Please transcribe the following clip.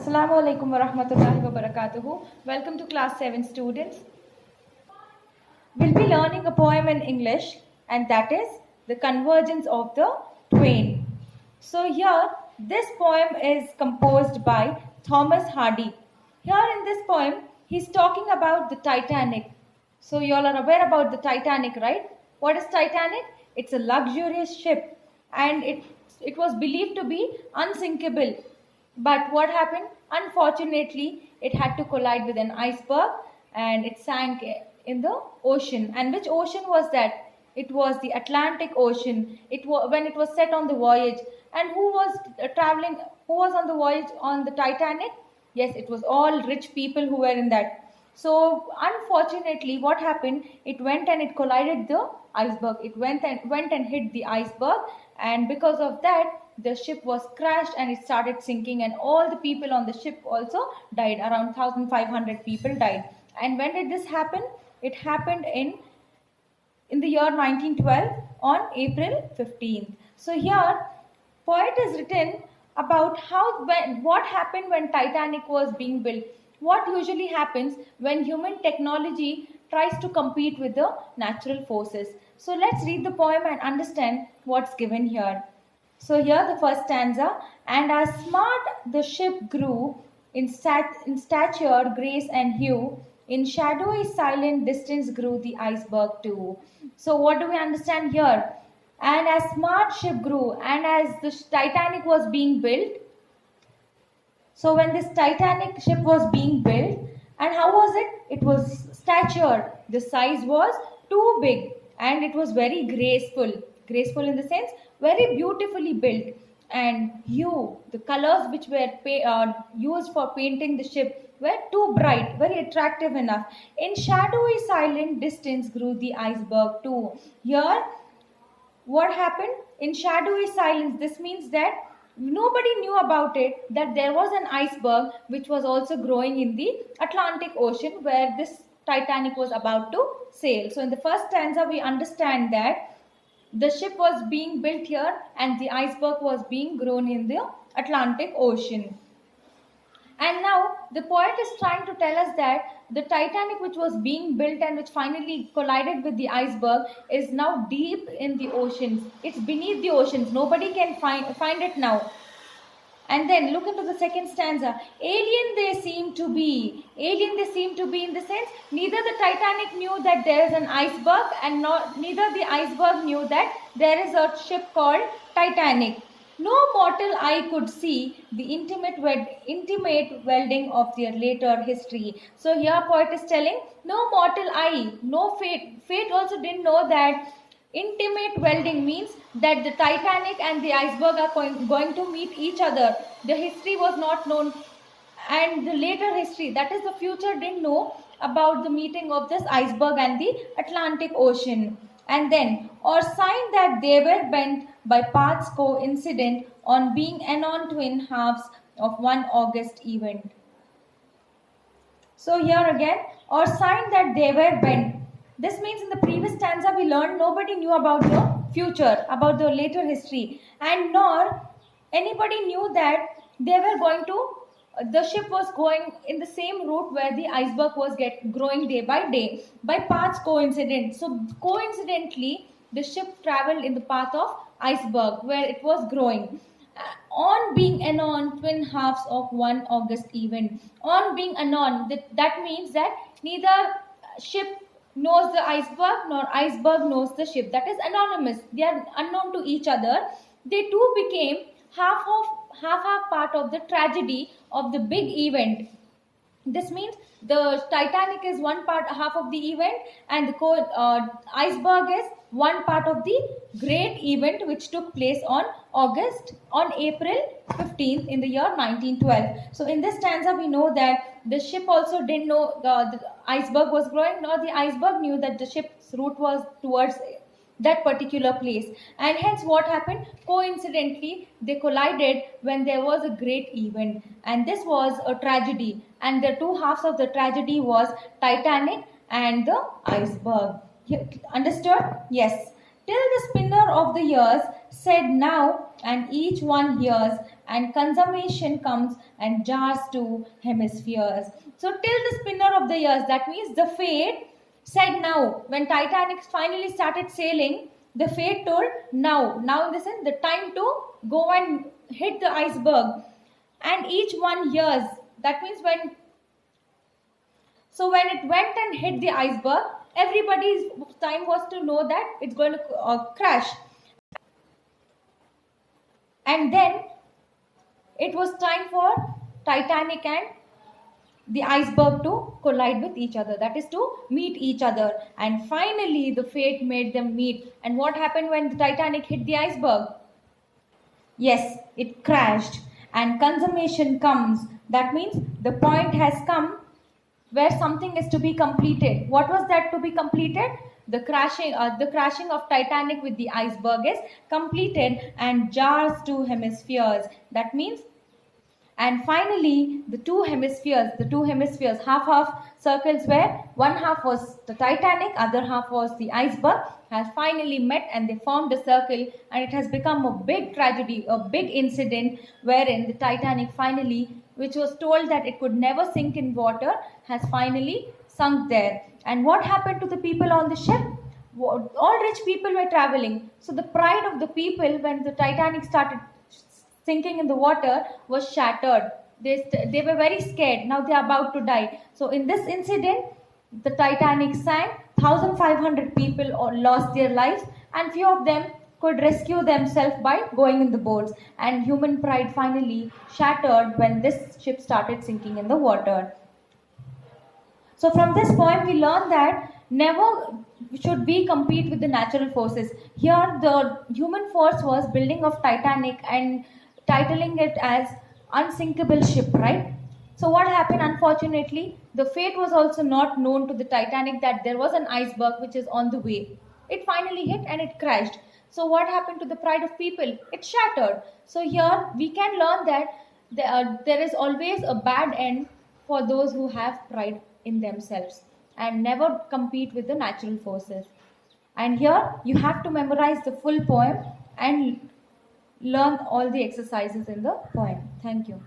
Assalamu alaikum wa rahmatullahi wa barakatuhu. Welcome to class 7 students. We'll be learning a poem in English, and that is The Convergence of the Twain. So here, this poem is composed by Thomas Hardy. Here in this poem, he's talking about the Titanic. So you all are aware about the Titanic, right? What is Titanic? It's a luxurious ship, and it was believed to be unsinkable. But what happened? Unfortunately, it had to collide with an iceberg and it sank in the ocean. And which ocean was that? It was the Atlantic Ocean. When it was set on the voyage. And who was traveling? Who was on the voyage on the Titanic? Yes, it was all rich people who were in that. So unfortunately, what happened? It went and it collided the iceberg. It went and hit the iceberg, and because of that, the ship was crashed and it started sinking, and all the people on the ship also died. Around 1,500 people died. And when did this happen? It happened in the year 1912 on April 15th. So here, poet is written about what happened when Titanic was being built. What usually happens when human technology tries to compete with the natural forces. So let's read the poem and understand what's given here. So here the first stanza, and as smart the ship grew in stature, grace and hue, in shadowy silent distance grew the iceberg too. So what do we understand here? And as smart ship grew, and as the Titanic was being built, so when this Titanic ship was being built, and how was it? It was stature. The size was too big and it was very graceful. Graceful in the sense, very beautifully built. And hue, the colors which were used for painting the ship were too bright, very attractive enough. In shadowy silent distance grew the iceberg too. Here, what happened? In shadowy silence, this means that nobody knew about it, that there was an iceberg which was also growing in the Atlantic Ocean where this Titanic was about to sail. So in the first stanza, we understand that the ship was being built here and the iceberg was being grown in the Atlantic Ocean. And now the poet is trying to tell us that the Titanic, which was being built and which finally collided with the iceberg, is now deep in the oceans. It's beneath the oceans. Nobody can find it now. And then look into the second stanza. Alien they seem to be. Alien they seem to be in the sense, neither the Titanic knew that there is an iceberg, and neither the iceberg knew that there is a ship called Titanic. No mortal eye could see the intimate welding of their later history. So here poet is telling, no mortal eye, no fate. Fate also didn't know that intimate welding means that the Titanic and the iceberg are going to meet each other. The history was not known, and the later history, that is the future, didn't know about the meeting of this iceberg and the Atlantic Ocean. And then, or sign that they were bent by paths coincident on being anon twin halves of one August event. So here again, or sign that they were bent. This means in the previous stanza we learned nobody knew about the future, about the later history, and nor anybody knew that they were going to, the ship was going in the same route where the iceberg was growing day by day by paths coincident. So coincidentally, the ship traveled in the path of iceberg where it was growing. On being anon twin halves of one August event. On being anon, that means that neither ship knows the iceberg nor iceberg knows the ship. That is anonymous. They are unknown to each other. They too became half part of the tragedy of the big event. This means the Titanic is half of the event, and the iceberg is one part of the great event which took place on April 15th in the year 1912. So in this stanza we know that the ship also didn't know the iceberg was growing, nor the iceberg knew that the ship's route was towards that particular place. And hence what happened? Coincidentally, they collided when there was a great event, and this was a tragedy, and the two halves of the tragedy was Titanic and the iceberg. Understood? Yes. Till the spinner of the years said now, and each one hears, and consummation comes and jars two hemispheres. So till the spinner of the years, that means the fate said now. When Titanic finally started sailing, the fate told now. Now in the sense, the time to go and hit the iceberg. And each one hears. That means when it went and hit the iceberg, everybody's time was to know that it's going to crash. And then it was time for Titanic and the iceberg to collide with each other, that is to meet each other. And finally the fate made them meet. And what happened when the Titanic hit the iceberg? Yes, it crashed, and consummation comes. That means the point has come where something is to be completed. What was that to be completed? The crashing of Titanic with the iceberg is completed and jars two hemispheres. That means, and finally the two hemispheres, half circles, where one half was the Titanic, other half was the iceberg, has finally met and they formed a circle, and it has become a big tragedy, a big incident, wherein the Titanic finally, which was told that it could never sink in water, has finally sunk there. And what happened to the people on the ship? All rich people were traveling. So the pride of the people when the Titanic started sinking in the water was shattered. They were very scared. Now they are about to die. So in this incident, the Titanic sank. 1,500 people lost their lives, and few of them could rescue themselves by going in the boats. And human pride finally shattered when this ship started sinking in the water. So from this point, we learn that never should we compete with the natural forces. Here, the human force was building of Titanic and titling it as unsinkable ship, right? So what happened? Unfortunately, the fate was also not known to the Titanic that there was an iceberg which is on the way. It finally hit and it crashed. So what happened to the pride of people? It shattered. So here we can learn that there is always a bad end for those who have pride in themselves, and never compete with the natural forces. And here you have to memorize the full poem and learn all the exercises in the poem. Thank you.